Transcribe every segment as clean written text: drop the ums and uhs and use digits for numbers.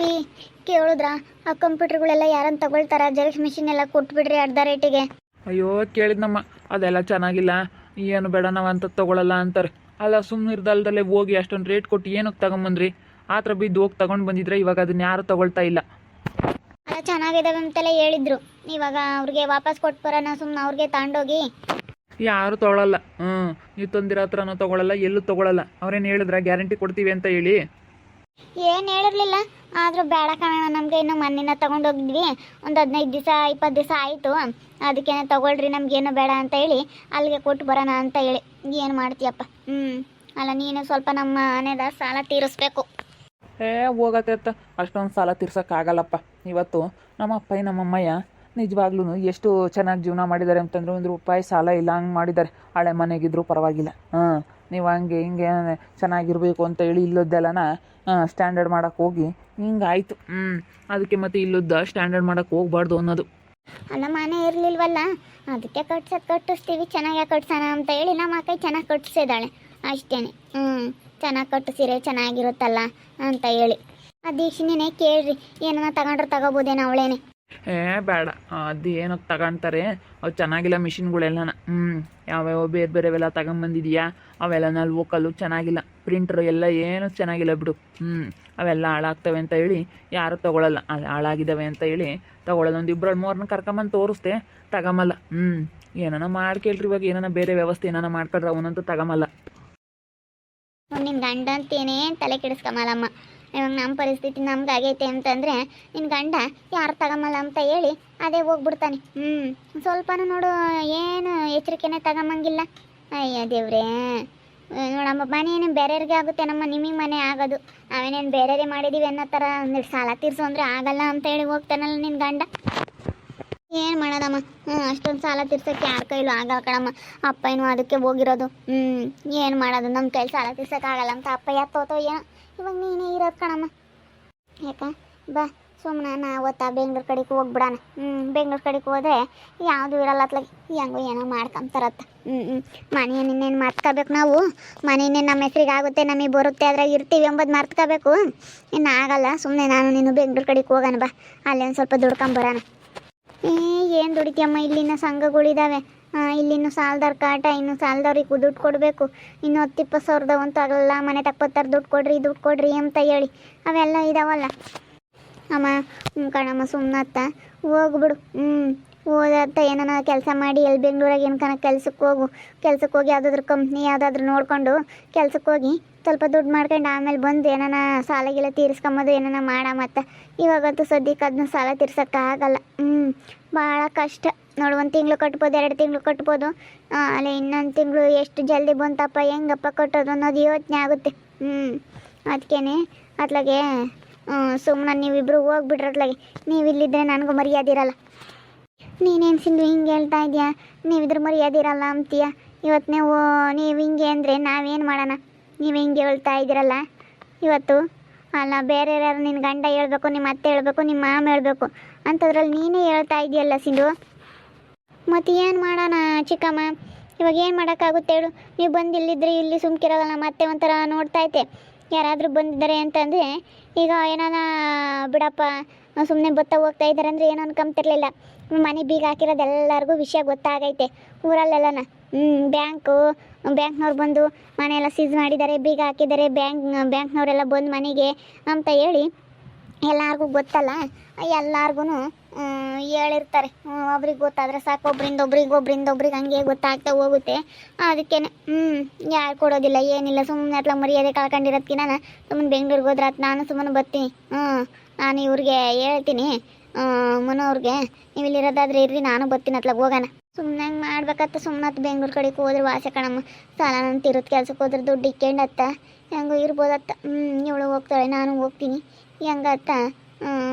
ರೀ ಕೇಳಿದ್ರಾ ಆ ಕಂಪ್ಯೂಟರ್ಗಳೆಲ್ಲ ಯಾರನ್ನು ತಗೊಳ್ತಾರ ಜೆರಾಕ್ಸ್ ಮಿಷಿನ್ ಎಲ್ಲ ಕೊಟ್ಬಿಡ್ರಿ ಅರ್ಧ ರೇಟಿಗೆ. ಅಯ್ಯೋ ಕೇಳಿದ್ನಮ್ಮ, ಅದೆಲ್ಲ ಚೆನ್ನಾಗಿಲ್ಲ, ಏನು ಬೇಡ ನಾವು ಅಂತ ತೊಗೊಳಲ್ಲ ಅಂತಾರೆ. ಅಲ್ಲ ಸುಮ್ಮನೆ ಇರ್ದಲ್ದಲ್ಲೇ ಹೋಗಿ ಅಷ್ಟೊಂದು ರೇಟ್ ಕೊಟ್ಟು ಏನಕ್ಕೆ ತಗೊಂಬಂದ್ರಿ? ಆ ಥರ ಬಿದ್ದು ಹೋಗಿ ತಗೊಂಡು ಬಂದಿದ್ರೆ ಇವಾಗ ಅದನ್ನ ಯಾರು ತಗೊಳ್ತಾ ಇಲ್ಲ. ಅಲ್ಲ ಚೆನ್ನಾಗಿದಾವೆ ಅಂತೆಲ್ಲ ಹೇಳಿದ್ರು, ಇವಾಗ ಅವ್ರಿಗೆ ವಾಪಸ್ ಕೊಟ್ಟು ಬರೋಣ ಸುಮ್ಮನೆ ಅವ್ರಿಗೆ ತಗೊಂಡೋಗಿ. ಯಾರು ತೊಗೊಳಲ್ಲ. ನೀವು ತಂದಿರೋ ಹತ್ರನೂ ತೊಗೊಳಲ್ಲ, ಎಲ್ಲೂ ತೊಗೊಳಲ್ಲ. ಅವ್ರೇನು ಹೇಳಿದ್ರ ಗ್ಯಾರಂಟಿ ಕೊಡ್ತೀವಿ ಅಂತ ಹೇಳಿ? ಏನು ಹೇಳಿರ್ಲಿಲ್ಲ, ಆದರೂ ಬೇಡ ಕಣ ನಮಗೆ. ಇನ್ನು ಮಣ್ಣಿನ ತೊಗೊಂಡೋಗಿದ್ವಿ, ಒಂದು 15 ದಿವಸ 20 ದಿವಸ ಆಯಿತು. ಅದಕ್ಕೇನೆ ತೊಗೊಳ್ರಿ, ನಮಗೇನು ಬೇಡ ಅಂತ ಹೇಳಿ ಅಲ್ಲಿಗೆ ಕೊಟ್ಟು ಬರೋಣ ಅಂತ ಹೇಳಿ. ಏನು ಮಾಡ್ತೀಯಪ್ಪ? ಅಲ್ಲ ನೀನು ಸ್ವಲ್ಪ ನಮ್ಮ ಮನೆದ ಸಾಲ ತೀರಿಸ್ಬೇಕು. ಹೋಗತ್ತೆ ಅತ್ತ, ಅಷ್ಟೊಂದು ಸಾಲ ತೀರ್ಸೋಕ್ಕಾಗಲ್ಲಪ್ಪ. ಇವತ್ತು ನಮ್ಮ ಅಪ್ಪ ನಮ್ಮಮ್ಮಯ್ಯ ನಿಜವಾಗ್ಲೂ ಎಷ್ಟು ಚೆನ್ನಾಗಿ ಜೀವನ ಮಾಡಿದ್ದಾರೆ ಅಂತಂದ್ರೆ, 1 ರೂಪಾಯಿ ಸಾಲ ಇಲ್ಲ ಹಂಗೆ ಮಾಡಿದ್ದಾರೆ. ಹಳೆ ಮನೆಗಿದ್ರು ಪರವಾಗಿಲ್ಲ. ನೀವು ಹಂಗೆ ಹಿಂಗೆ ಚೆನ್ನಾಗಿರಬೇಕು ಅಂತ ಹೇಳಿ ಇಲ್ಲದ್ದೆಲ್ಲನ ಸ್ಟ್ಯಾಂಡರ್ಡ್ ಮಾಡೋಕ್ಕೆ ಹೋಗಿ ಹಿಂಗಾಯ್ತು. ಅದಕ್ಕೆ ಮತ್ತೆ ಇಲ್ಲದ ಸ್ಟ್ಯಾಂಡರ್ಡ್ ಮಾಡೋಕ್ಕೆ ಹೋಗ್ಬಾರ್ದು ಅನ್ನೋದು. ಅಲ್ಲ ಮನೆ ಇರಲಿಲ್ವಲ್ಲ, ಅದಕ್ಕೆ ಕಟ್ಟಿಸ್ತೀವಿ, ಚೆನ್ನಾಗಿ ಕಟ್ಸೋಣ ಅಂತ ಹೇಳಿ ನಮ್ಮ ಅಕ್ಕ ಚೆನ್ನಾಗಿ ಕಟ್ಟಿಸಿದ್ದಾಳೆ ಅಷ್ಟೇ. ಚೆನ್ನಾಗಿ ಕಟ್ಟಿಸಿರೆ ಚೆನ್ನಾಗಿರುತ್ತಲ್ಲ ಅಂತ ಹೇಳಿ. ಆ ದೀಕ್ಷಿನೇ ಕೇಳ್ರಿ, ಏನನ್ನ ತಗೊಂಡ್ರೆ ತಗೋಬೋದೇನೋ ಅವಳೇನೆ. ಬೇಡ, ಅದು ಏನಕ್ಕೆ ತಗೊಳ್ತಾರೆ, ಅವು ಚೆನ್ನಾಗಿಲ್ಲ ಮಿಷಿನ್ಗಳೆಲ್ಲನ. ಯಾವ್ಯಾವ ಬೇರೆ ಬೇರೆವೆಲ್ಲ ತಗೊಂಬಂದಿದೀಯಾ, ಅವೆಲ್ಲನ ಲೋಕಲ್ಲು ಚೆನ್ನಾಗಿಲ್ಲ. ಪ್ರಿಂಟ್ರು ಎಲ್ಲ ಏನೂ ಚೆನ್ನಾಗಿಲ್ಲ ಬಿಡು. ಅವೆಲ್ಲ ಹಾಳಾಗ್ತವೆ ಅಂತ ಹೇಳಿ ಯಾರು ತೊಗೊಳಲ್ಲ. ಅದು ಹಾಳಾಗಿದ್ದಾವೆ ಅಂತ ಹೇಳಿ ತೊಗೊಳಲ್ಲ. ಒಂದು 2-3 ಕರ್ಕೊಂಬಂದು ತೋರಿಸ್ದೆ, ತಗೊಂಬಲ್ಲ. ಏನಾನ ಮಾಡ್ಕೇಳ್ರಿ, ಇವಾಗ ಏನಾನ ಬೇರೆ ವ್ಯವಸ್ಥೆ ಏನಾನ ಮಾಡ್ಕೊಂಡ್ರೆ ಅವನಂತೂ ತಗೊಂಬಲ್ಲ. ನಿನ್ನ ಗಂಡ ಅಂತೇನೇ ತಲೆ ಕೆಡಿಸ್ಕೊಂಬಲ್ಲಮ್ಮ. ಇವಾಗ ನಮ್ಮ ಪರಿಸ್ಥಿತಿ ನಮ್ಗೆ ಆಗೈತೆ ಅಂತಂದರೆ ನಿನ್ನ ಗಂಡ ಯಾರು ತಗೊಂಬಲ್ಲ ಅಂತ ಹೇಳಿ ಅದೇ ಹೋಗ್ಬಿಡ್ತಾನೆ. ಸ್ವಲ್ಪನೂ ನೋಡು ಏನು ಎಚ್ಚರಿಕೆನೇ ತಗೊಂಬಂಗಿಲ್ಲ. ಅಯ್ಯ ದೇವ್ರೇ, ನೋಡಮ್ಮ ಮನೆ ಏನೇನು ಬೇರೆಯವ್ರಿಗೆ ಆಗುತ್ತೆ, ನಮ್ಮ ನಿಮಗೆ ಮನೆ ಆಗೋದು. ನಾವೇನೇನು ಬೇರೆಯವ್ರಿಗೆ ಮಾಡಿದ್ದೀವಿ ಅನ್ನೋ ಥರ ಸಾಲ ತೀರಿಸು ಅಂದರೆ ಆಗಲ್ಲ ಅಂತ ಹೇಳಿ ಹೋಗ್ತಾನಲ್ಲ ನಿನ್ನ ಗಂಡ. ಏನು ಮಾಡೋದಮ್ಮ, ಅಷ್ಟೊಂದು ಸಾಲ ತೀರ್ಸೋಕ್ಕೆ ಯಾರ ಕೈಲೂ ಆಗಲ್ಲ ಕಣಮ್ಮ. ಅಪ್ಪ ಏನೋ ಅದಕ್ಕೆ ಹೋಗಿರೋದು. ಏನು ಮಾಡೋದು, ನಮ್ಮ ಕೈಲಿ ಸಾಲ ತೀರ್ಸೋಕ್ಕಾಗಲ್ಲ ಅಂತ ಅಪ್ಪ ಯಾತೋತೋ ಏನೋ. ಇವಾಗ ನೀನೇ ಇರೋದು ಕಣಮ್ಮ. ಯಾಕ ಬಾ ಸುಮ್ಮನೆ ನಾವತ್ತ ಬೆಂಗ್ಳೂರು ಕಡೆಗೆ ಹೋಗ್ಬಿಡೋಣ. ಬೆಂಗ್ಳೂರು ಕಡೆಗೆ ಹೋದರೆ ಯಾವುದೂ ಇರಲ್ಲ ಅತ್ಲಾಗೆ, ಹೆಂಗೋ ಏನೋ ಮಾಡ್ಕೊಂತಾರತ್ತ. ಮನೆ ನಿನ್ನೇನು ಮರ್ತ್ಕೋಬೇಕು ನಾವು. ಮನೆಯೇ ನಮ್ಮ ಹೆಸ್ರಿಗೆ ಆಗುತ್ತೆ, ನಮಗೆ ಬರುತ್ತೆ, ಅದ್ರಾಗ ಇರ್ತೀವಿ ಎಂಬುದು ಮರ್ತ್ಕೋಬೇಕು. ಇನ್ನು ಆಗಲ್ಲ. ಸುಮ್ಮನೆ ನಾನು ನೀನು ಬೆಂಗ್ಳೂರು ಕಡೆಗೆ ಹೋಗೋಣ ಬಾ, ಅಲ್ಲೇ ಒಂದು ಸ್ವಲ್ಪ ದುಡ್ಕೊಂಬರೋಣ. ಏನು ದುಡಿತೀಯಮ್ಮ, ಇಲ್ಲಿನ ಸಂಘಗಳಿದ್ದಾವೆ. ಇಲ್ಲಿನ್ನು ಸಾಲದಾರ ಕಾಟ, ಇನ್ನು ಸಾಲದವ್ರಿಗೆ ದುಡ್ಡು ಕೊಡಬೇಕು. ಇನ್ನು 10-20 ಸಾವಿರದವಂತೂ ಆಗಲ್ಲ. ಮನೆ ತಕ್ಕೋತಾರೆ, ದುಡ್ಡು ಕೊಡ್ರಿ ಅಂತ ಹೇಳಿ ಅವೆಲ್ಲ ಇದಾವಲ್ಲ ಅಮ್ಮ. ಕಣಮ್ಮ ಸುಮ್ಮನತ್ತ ಹೋಗ್ಬಿಡು. ಓದತ್ತ ಏನಾನ ಕೆಲಸ ಮಾಡಿ ಎಲ್ಲಿ ಬೆಂಗ್ಳೂರಾಗ ಏನಕನ ಕೆಲ್ಸಕ್ಕೆ ಹೋಗಿ ಯಾವುದಾದ್ರೂ ಕಂಪ್ನಿ ಯಾವುದಾದ್ರೂ ನೋಡಿಕೊಂಡು ಕೆಲ್ಸಕ್ಕೆ ಹೋಗಿ ಸ್ವಲ್ಪ ದುಡ್ಡು ಮಾಡ್ಕೊಂಡು ಆಮೇಲೆ ಬಂದು ಏನಾನ ಸಾಲಗೆಲ್ಲ ತೀರಿಸ್ಕೊಂಬೋದು, ಏನಾನ ಮತ್ತು ಇವಾಗಂತೂ ಸದ್ಯಕ್ಕೆ ಅದನ್ನ ಸಾಲ ತೀರ್ಸೋಕ್ಕಾಗಲ್ಲ. ಭಾಳ ಕಷ್ಟ ನೋಡು. 1 ತಿಂಗಳು ಕಟ್ಬೋದು, 2 ತಿಂಗಳು ಕಟ್ಬೋದು. ಅಲ್ಲೇ ಇನ್ನೊಂದು ತಿಂಗಳು ಎಷ್ಟು ಜಲ್ದಿ ಬಂತಪ್ಪ, ಹೆಂಗಪ್ಪ ಕಟ್ಟೋದು ಅನ್ನೋದು ಯೋಚನೆ ಆಗುತ್ತೆ. ಅದಕ್ಕೇನೆ ಅತ್ಲಾಗೆ ಸುಮ್ಮನೆ ನೀವಿಬ್ಬರು ಹೋಗ್ಬಿಟ್ರೆ ಅತ್ಲಾಗೆ. ನೀವು ಇಲ್ಲಿದ್ದರೆ ನನಗೂ ಮರ್ಯಾದೆ ಇರಲ್ಲ. ನೀನೇನು ಸಿಂಧು ಹಿಂಗೆ ಹೇಳ್ತಾ ಇದೆಯಾ, ನೀವಿದ್ರೆ ಮರ್ಯಾದೆ ಇರಲ್ಲ ಅಂತೀಯ. ಇವತ್ತು ನೀವು ಹಿಂಗೆ ಅಂದರೆ ನಾವೇನು ಮಾಡೋಣ? ನೀವು ಹಿಂಗೆ ಹೇಳ್ತಾ ಇದ್ದೀರಲ್ಲ ಇವತ್ತು. ಅಲ್ಲ ಬೇರೆ ಯಾರು ನಿನ್ನ ಗಂಡ ಹೇಳ್ಬೇಕು, ನಿಮ್ಮ ಅತ್ತೆ ಹೇಳ್ಬೇಕು, ನಿಮ್ಮ ಮಾಮ ಹೇಳ್ಬೇಕು ಅಂಥದ್ರಲ್ಲಿ ನೀನೇ ಹೇಳ್ತಾ ಇದೆಯಲ್ಲ ಸಿಂಧು. ಮತ್ತು ಏನು ಮಾಡೋಣ ಚಿಕ್ಕಮ್ಮ? ಇವಾಗ ಏನು ಮಾಡೋಕ್ಕಾಗುತ್ತೆ ಹೇಳು? ನೀವು ಬಂದು ಇಲ್ಲಿದ್ದರೆ ಇಲ್ಲಿ ಸುಮ್ಕಿರೋಲ್ಲ, ಮತ್ತೆ ಒಂಥರ ನೋಡ್ತಾ ಐತೆ. ಯಾರಾದರೂ ಬಂದಿದ್ದಾರೆ ಅಂತಂದರೆ ಈಗ ಏನಾನ ಬಿಡಪ್ಪ ಸುಮ್ಮನೆ ಹೋಗ್ತಾ ಇದ್ದಾರೆ ಅಂದರೆ ಏನೋ ಅನ್ಕೊಂತಿರ್ಲಿಲ್ಲ. ಮನೆ ಬೀಗ ಹಾಕಿರೋದು ಎಲ್ಲರಿಗೂ ವಿಷಯ ಗೊತ್ತಾಗೈತೆ ಊರಲ್ಲೆಲ್ಲನ. ಬ್ಯಾಂಕ್ನವ್ರು ಬಂದು ಮನೆಯೆಲ್ಲ ಸೀಸ್ ಮಾಡಿದ್ದಾರೆ, ಬೀಗ ಹಾಕಿದ್ದಾರೆ, ಬ್ಯಾಂಕ್ನವರೆಲ್ಲ ಬಂದು ಮನೆಗೆ ಅಂತ ಹೇಳಿ ಎಲ್ಲರಿಗೂ ಗೊತ್ತಲ್ಲ. ಎಲ್ಲರಿಗೂ ಹೇಳಿರ್ತಾರೆ. ಒಬ್ರಿಗೆ ಗೊತ್ತಾದರೆ ಸಾಕು, ಒಬ್ರಿಂದ ಒಬ್ರಿಗೆ ಹಂಗೆ ಗೊತ್ತಾಗ್ತಾ ಹೋಗುತ್ತೆ. ಅದಕ್ಕೇ ಯಾರು ಕೊಡೋದಿಲ್ಲ, ಏನಿಲ್ಲ. ಸುಮ್ಮನೆ ಅತ್ಲ ಮರ್ಯಾದೆ ಕಳ್ಕೊಂಡಿರೋದಕ್ಕಿನ ಸುಮ್ಮನೆ ಬೆಂಗ್ಳೂರಿಗೆ ಹೋದ್ರೆ ನಾನು ಸುಮ್ಮನೆ ಬರ್ತೀನಿ. ನಾನು ಇವ್ರಿಗೆ ಹೇಳ್ತೀನಿ, ಮನೋವ್ರಿಗೆ, ನೀವು ಇಲ್ಲಿರೋದಾದ್ರೆ ಇರ್ರಿ, ನಾನು ಬರ್ತೀನಿ ಅತ್ಲಾಗ ಹೋಗೋಣ. ಸುಮ್ಮನೆ ಹಂಗೆ ಮಾಡ್ಬೇಕತ್ತ. ಸುಮ್ಮನೆ ಬೆಂಗ್ಳೂರು ಕಡೆಗೆ ಹೋದ್ರೆ ವಾಸೆ ಕಣಮ್ಮ. ಸಾಲ ನಂತಿರುತ್ತೆ, ಕೆಲ್ಸಕ್ಕೆ ಹೋದ್ರೆ ದುಡ್ಡು ಇಕ್ಕೊಂಡತ್ತ ಹೆಂಗೋ ಇರ್ಬೋದತ್ತ. ಇವಳು ಹೋಗ್ತಾಳೆ, ನಾನು ಹೋಗ್ತೀನಿ. ಹೆಂಗತ್ತ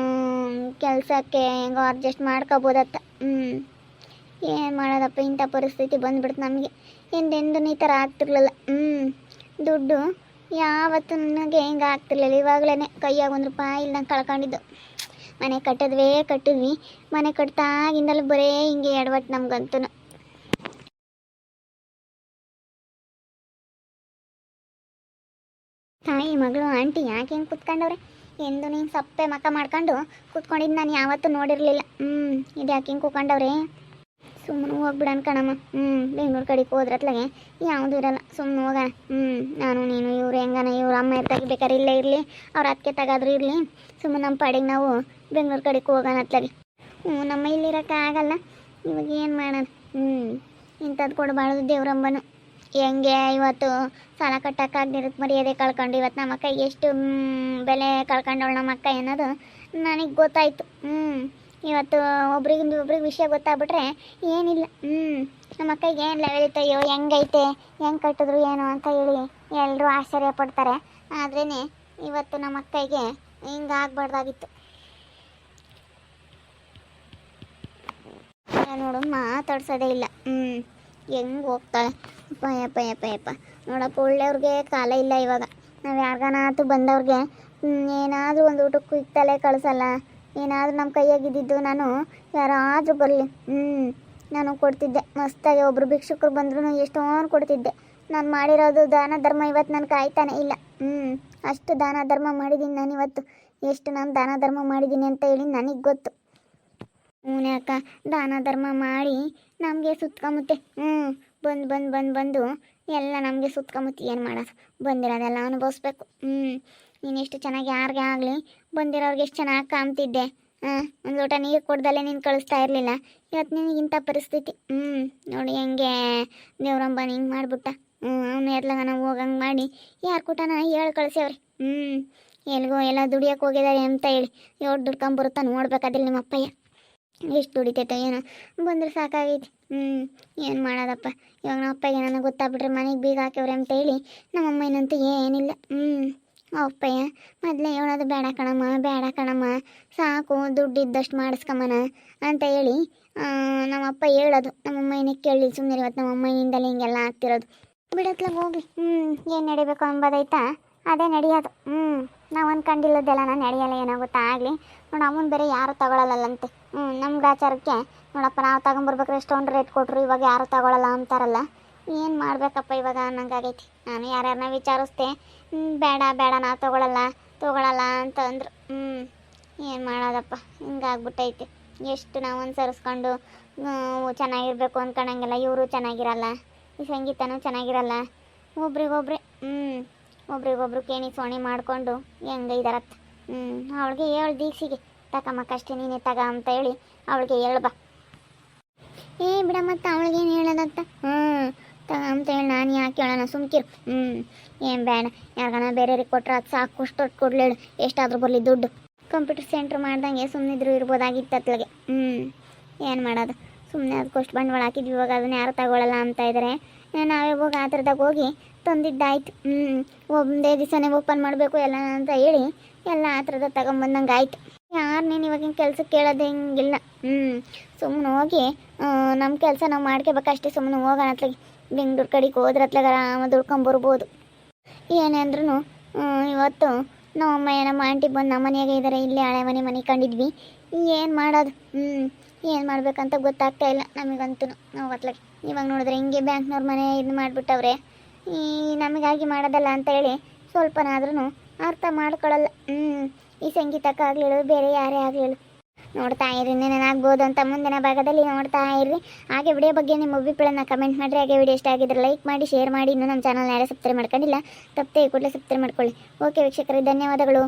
ಕೆಲಸಕ್ಕೆ ಹೆಂಗೋ ಅಡ್ಜಸ್ಟ್ ಮಾಡ್ಕೋಬೋದತ್ತ. ಏನು ಮಾಡೋದಪ್ಪ, ಇಂಥ ಪರಿಸ್ಥಿತಿ ಬಂದ್ಬಿಡ್ತು ನಮಗೆ. ಎಂದೆಂದೂ ಈ ಥರ ಆಗ್ತಿರ್ಲಿಲ್ಲ. ದುಡ್ಡು ಯಾವತ್ತು ನನಗೆ ಹೆಂಗೆ ಆಗ್ತಿರ್ಲಿಲ್ಲ. ಇವಾಗಲೇ ಕೈಯಾಗ 1 ರೂಪಾಯಿ ಇಲ್ಲ ನಂಗೆ ಕಳ್ಕೊಂಡಿದ್ದು. ಮನೆ ಕಟ್ಟಿದ್ವಿ. ಮನೆ ಕಟ್ತಾಗಿಂದಲೂ ಬರೇ ಹಿಂಗೆ ಎಡವಟ್ಟು ನಮ್ಗಂತೂ. ತಾಯಿ ಮಗಳು ಆಂಟಿ ಯಾಕೆ ಹೆಂಗೆ ಕುತ್ಕೊಂಡವ್ರೆ? ಎಂದು ನೀನು ಸಪ್ಪೆ ಮಕ್ಕ ಮಾಡ್ಕೊಂಡು ಕೂತ್ಕೊಂಡಿದ್ದು ನಾನು ಯಾವತ್ತೂ ನೋಡಿರಲಿಲ್ಲ. ಇದು ಯಾಕೆ ಹಿಂಗೆ ಕೂತ್ಕೊಂಡವ್ರೆ? ಸುಮ್ಮನೆ ಹೋಗ್ಬಿಡಣ ಕಣಮ್ಮ. ಬೆಂಗ್ಳೂರು ಕಡೆಗೆ ಹೋದ್ರತ್ಲಾಗೆ ಯಾವುದೂ ಇರಲ್ಲ, ಸುಮ್ಮನೆ ಹೋಗೋಣ. ನಾನು ನೀನು ಇವ್ರು ಹೆಂಗನ ಇವ್ರ ಅಮ್ಮ ಇರ್ತಾಗೆ ಬೇಕಾದ್ರೆ ಇಲ್ಲೇ ಇರಲಿ, ಅವ್ರ ಅದಕ್ಕೆ ತಗಾದ್ರೂ ಇರಲಿ, ಸುಮ್ಮನೆ ನಮ್ಮ ಪಾಡಿಗೆ ನಾವು ಬೆಂಗ್ಳೂರು ಕಡೆಗೆ ಹೋಗೋಣ ಅತ್ಲಾಗೆ. ನಮ್ಮ ಇಲ್ಲಿರೋಕ್ಕಾಗಲ್ಲ, ಇವಾಗ ಏನು ಮಾಡೋಣ? ಇಂಥದ್ದು ಕೊಡಬಾರ್ದು ದೇವ್ರಂಬನು. ಹೆಂಗೆ ಇವತ್ತು ಸಾಲ ಕಟ್ಟೋಕ್ಕಾಗ್ದಿರತ್ತೆ, ಮರ್ಯಾದೆ ಕಳ್ಕೊಂಡು ಇವತ್ತು ನಮ್ಮ ಅಕ್ಕ ಎಷ್ಟು ಬೆಲೆ ಕಳ್ಕೊಂಡವಳು ನಮ್ಮ ಅಕ್ಕ ಅನ್ನೋದು ನನಗೆ ಗೊತ್ತಾಯಿತು. ಇವತ್ತು ಒಬ್ರಿಗೆ ವಿಷಯ ಗೊತ್ತಾಗ್ಬಿಟ್ರೆ ಏನಿಲ್ಲ. ನಮ್ಮ ಅಕ್ಕಗೆ ಏನು ಲೆವೆಲ್ ಇತ್ತಯ್ಯೋ, ಹೆಂಗೈತೆ, ಹೆಂಗೆ ಕಟ್ಟಿದ್ರು ಏನು ಅಂತ ಹೇಳಿ ಎಲ್ಲರೂ ಆಶ್ಚರ್ಯ ಪಡ್ತಾರೆ. ಆದ್ರೇ ಇವತ್ತು ನಮ್ಮ ಅಕ್ಕಗೆ ಹಿಂಗಾಗಬಾರ್ದಾಗಿತ್ತು. ನೋಡು ಮಾತಾಡ್ಸೋದೇ ಇಲ್ಲ. ಹೆಂಗೆ ಹೋಗ್ತಾಳೆ ಯಪ್ಪ ನೋಡಪ್ಪ, ಒಳ್ಳೆಯವ್ರಿಗೆ ಕಾಲ ಇಲ್ಲ ಇವಾಗ. ನಾವು ಯಾರಿಗಾನಾತು ಬಂದವ್ರಿಗೆ ಏನಾದರೂ ಒಂದು ಊಟಕ್ಕೆ ಇತ್ತಲೇ ಕಳಿಸಲ್ಲ. ಏನಾದರೂ ನಮ್ಮ ಕೈಯಾಗಿದ್ದಿದ್ದು ನಾನು ಯಾರಾದರೂ ಬರಲಿ ನಾನು ಕೊಡ್ತಿದ್ದೆ. ಮಸ್ತಾಗಿ ಒಬ್ಬರು ಭಿಕ್ಷುಕರು ಬಂದ್ರೂ ಎಷ್ಟೊಂದು ಕೊಡ್ತಿದ್ದೆ. ನಾನು ಮಾಡಿರೋದು ದಾನ ಧರ್ಮ ಇವತ್ತು ನನಗೆ ಕಾಯ್ತಾನೆ ಇಲ್ಲ. ಅಷ್ಟು ದಾನ ಧರ್ಮ ಮಾಡಿದ್ದೀನಿ ನಾನು ಇವತ್ತು. ಎಷ್ಟು ನಾನು ದಾನ ಧರ್ಮ ಮಾಡಿದ್ದೀನಿ ಅಂತ ಹೇಳಿ ನನಗೆ ಗೊತ್ತು. ಅಕ್ಕ ದಾನ ಧರ್ಮ ಮಾಡಿ ನಮಗೆ ಸುತ್ಕೊಂಬುತ್ತೆ. ಬಂದು ಎಲ್ಲ ನಮಗೆ ಸುತ್ಕೊಂಬುತ್ತೆ. ಏನು ಮಾಡೋದು, ಬಂದಿರೋದೆಲ್ಲ ಅನುಭವಿಸ್ಬೇಕು. ನೀನೆಷ್ಟು ಚೆನ್ನಾಗಿ ಯಾರಿಗೆ ಆಗಲಿ ಬಂದಿರೋರಿಗೆ ಎಷ್ಟು ಚೆನ್ನಾಗಿ ಕಾಮ್ತಿದ್ದೆ. ಒಂದು ಲೋಟ ನೀರು ಕೊಡ್ದಲ್ಲೇ ನೀನು ಕಳಿಸ್ತಾ ಇರಲಿಲ್ಲ. ಇವತ್ತು ನಿನಗಿಂಥ ಪರಿಸ್ಥಿತಿ. ನೋಡಿ ಹೆಂಗೆ ದೇವ್ರಂಬ ಹಿಂಗೆ ಮಾಡಿಬಿಟ್ಟ. ಅವನು ಎರ್ಲಾಗ ನಾವು ಹೋಗಂಗೆ ಮಾಡಿ ಯಾರು ಕೂಟನ ಹೇಳಿ ಕಳಿಸ್ಯವ್ರಿ. ಎಲ್ಗೋ ಎಲ್ಲ ದುಡಿಯೋಕೆ ಹೋಗಿದ್ದಾರೆ ಅಂತ ಹೇಳಿ ಎಷ್ಟು ದುಡ್ಕೊಂಬರುತ್ತಾ ನೋಡ್ಬೇಕಾದಿಲ್ಲ ನಿಮ್ಮ ಅಪ್ಪಯ್ಯ. ಎಷ್ಟು ದುಡಿತೈತೋ ಏನೋ, ಬಂದರೆ ಸಾಕಾಗೈತಿ. ಏನು ಮಾಡೋದಪ್ಪ. ಇವಾಗ ನಮ್ಮ ಅಪ್ಪಗೆ ನನಗೆ ಗೊತ್ತಾಗ್ಬಿಟ್ರೆ ಮನೆಗೆ ಬೀಗ ಹಾಕ್ಯವ್ರೆ ಅಂತ ಹೇಳಿ ನಮ್ಮಮ್ಮ ಏನಂತೂ ಏನಿಲ್ಲ. ಅಪ್ಪಯ್ಯ ಮೊದಲೇ ಹೇಳೋದು ಬೇಡ ಕಣಮ್ಮ ಸಾಕು, ದುಡ್ಡು ಇದ್ದಷ್ಟು ಮಾಡಿಸ್ಕೊಂಬನ ಅಂತ ಹೇಳಿ ನಮ್ಮಪ್ಪ ಹೇಳೋದು. ನಮ್ಮಮ್ಮ ಏನಕ್ಕೆ ಕೇಳಿ ಸುಮ್ಮನೆ ಇವತ್ತು ನಮ್ಮಮ್ಮನಿಂದಲೇ ಹಿಂಗೆಲ್ಲ ಆಗ್ತಿರೋದು. ಬಿಡತ್ಲಾಗ ಹೋಗ್ಲಿ. ಏನು ನಡಿಬೇಕು ಅಂಬೋದೈತಾ ಅದೇ ನಡೆಯೋದು. ನಾವು ಅಂದ್ಕೊಂಡಿಲ್ಲದೆಲ್ಲ ನಾನು ನಡೆಯಲ್ಲ, ಏನಾಗುತ್ತಾ ಆಗಲಿ. ನೋಡಿ ಅವನು ಬೇರೆ ಯಾರು ತಗೊಳ್ಳಲ್ಲಂತೆ. ನಮ್ಮ ಗ್ರಾಚಾರಕ್ಕೆ ನೋಡಪ್ಪ, ನಾವು ತಗೊಂಬರ್ಬೇಕಾದ್ರೆ ಎಷ್ಟೊಂದು ರೇಟ್ ಕೊಟ್ಟರು, ಇವಾಗ ಯಾರು ತಗೊಳ್ಳಲ್ಲ ಅಂತಾರಲ್ಲ. ಏನು ಮಾಡಬೇಕಪ್ಪ ಇವಾಗ ಅನ್ನಂಗಾಗೈತಿ. ನಾನು ಯಾರ್ಯಾರನ್ನ ವಿಚಾರಿಸ್ದೆ, ಬೇಡ ನಾವು ತಗೊಳ್ಳಲ್ಲ ಅಂತ ಅಂದರು. ಏನು ಮಾಡೋದಪ್ಪ, ಹಿಂಗಾಗ್ಬಿಟ್ಟೈತೆ. ಎಷ್ಟು ನಾವು ಅನುಸರಿಸ್ಕೊಂಡು ಚೆನ್ನಾಗಿರ್ಬೇಕು ಅಂದ್ಕೊಂಡಂಗೆಲ್ಲ ಇವರು ಚೆನ್ನಾಗಿರಲ್ಲ, ಈ ಸಂಗೀತನೂ ಚೆನ್ನಾಗಿರಲ್ಲ. ಒಬ್ರಿಗೊಬ್ರು ಕೇಣಿ ಸೋಣಿ ಮಾಡಿಕೊಂಡು ಹೆಂಗೆ ಇದಾರತ್ತ. ಅವಳಿಗೆ ಹೇಳು ದೀಕ್ಷಿಗೆ, ತಕಮ್ಮಕ್ಕಷ್ಟೇ ನೀನೇ ತಗ ಅಂತ ಹೇಳಿ ಅವಳಿಗೆ ಹೇಳ್ಬಾ. ಬಿಡ ಮತ್ತು ಅವಳಿಗೇನು ಹೇಳೋದಂತ. ತಗ ಅಂತ ಹೇಳಿ ನಾನು ಯಾಕೆ ಹೇಳೋಣ, ಸುಮ್ಕಿರು. ಏನು ಬೇಡ, ಯಾರಿಗಾನ ಬೇರೆಯವ್ರಿಗೆ ಕೊಟ್ರೆ ಅದು ಸಾಕು, ಅಷ್ಟು ಕೊಡ್ಲೇಳು, ಎಷ್ಟಾದರೂ ಬರಲಿ ದುಡ್ಡು. ಕಂಪ್ಯೂಟರ್ ಸೆಂಟ್ರ್ ಮಾಡ್ದಂಗೆ ಸುಮ್ಮನಿದ್ರು ಇರ್ಬೋದಾಗಿತ್ತು ಅತ್ಲಾಗೆ. ಏನು ಮಾಡೋದು, ಸುಮ್ಮನೆ ಅದಕ್ಕಷ್ಟು ಬಂಡವಾಳ ಹಾಕಿದ್ವಿ. ಇವಾಗ ಅದನ್ನ ಯಾರು ತಗೊಳ್ಳಲ್ಲ ಅಂತ ಇದ್ದಾರೆ. ನಾವೇ ಹೋಗಿ ಆ ಥರದಾಗ ಹೋಗಿ ತಂದಿದ್ದಾಯ್ತು. ಒಂದೇ ದಿವಸನೇ ಓಪನ್ ಮಾಡಬೇಕು ಎಲ್ಲ ಅಂತ ಹೇಳಿ ಎಲ್ಲ ಆ ಥರದ ತಗೊಂಬಂದಂಗೆ ಆಯಿತು. ಯಾರು ನೀನು ಇವಾಗಿನ ಕೆಲಸಕ್ಕೆ ಕೇಳೋದು ಹಿಂಗಿಲ್ಲ. ಸುಮ್ಮನೆ ಹೋಗಿ ನಮ್ಮ ಕೆಲಸ ನಾವು ಮಾಡ್ಕೋಬೇಕಷ್ಟೇ. ಸುಮ್ಮನೆ ಹೋಗೋಣ ಅತ್ಲಾಗೆ, ಬೆಂಗ್ಳೂರು ಕಡೆಗೆ ಹೋದ್ರೆ ಅತ್ಲಾಗ ಆರಾಮ ದುಡ್ಕೊಂಬರ್ಬೋದು. ಏನೇ ಅಂದ್ರೂ ಇವತ್ತು ನಮ್ಮಮ್ಮ ನಮ್ಮ ಆಂಟಿ ಬಂದು ನಮ್ಮ ಮನೆಯಾಗೆ ಇದ್ದಾರೆ. ಇಲ್ಲಿ ಹಳೆ ಮನೆ ಕಂಡಿದ್ವಿ. ಏನು ಮಾಡೋದು, ಏನು ಮಾಡ್ಬೇಕಂತ ಗೊತ್ತಾಗ್ತಾ ಇಲ್ಲ ನಮಗಂತೂ. ನಾವು ಅತ್ಲಾಗೆ ಇವಾಗ ನೋಡಿದ್ರೆ ಹಿಂಗೆ ಬ್ಯಾಂಕ್ನವ್ರ ಮನೆ ಇದು ಮಾಡಿಬಿಟ್ಟವ್ರೆ. ನಮಗಾಗಿ ಮಾಡೋದಲ್ಲ ಅಂತ ಹೇಳಿ ಸ್ವಲ್ಪನಾದ್ರೂ ಅರ್ಥ ಮಾಡ್ಕೊಳ್ಳಲ್ಲ. ಈ ಸಂಗೀತಕ್ಕಾಗಲಿಳು, ಬೇರೆ ಯಾರೇ ಆಗಲಿಳು. ನೋಡ್ತಾ ಇರಿ, ಏನಾಗ್ಬೋದು ಅಂತ ಮುಂದಿನ ಭಾಗದಲ್ಲಿ ನೋಡ್ತಾ ಇರ್ರಿ. ಹಾಗೆ ವಿಡಿಯೋ ಬಗ್ಗೆ ನಿಮ್ಮ ಅಭಿಪ್ರಾಯನ ಕಮೆಂಟ್ ಮಾಡಿರಿ. ಹಾಗೆ ವಿಡಿಯೋ ಇಷ್ಟ ಆಗಿದ್ರೆ ಲೈಕ್ ಮಾಡಿ, ಶೇರ್ ಮಾಡಿ. ಇನ್ನೂ ನಮ್ಮ ಚಾನಲ್ ಯಾರೇ ಸಬ್ಸ್ಕ್ರೈಬ್ ಮಾಡ್ಕೊಂಡಿಲ್ಲ, ತಪ್ಪದೆ ಕೂಡಲೇ ಸಬ್ಸ್ಕ್ರೈಬ್ ಮಾಡ್ಕೊಳ್ಳಿ. ಓಕೆ ವೀಕ್ಷಕರೇ, ಧನ್ಯವಾದಗಳು.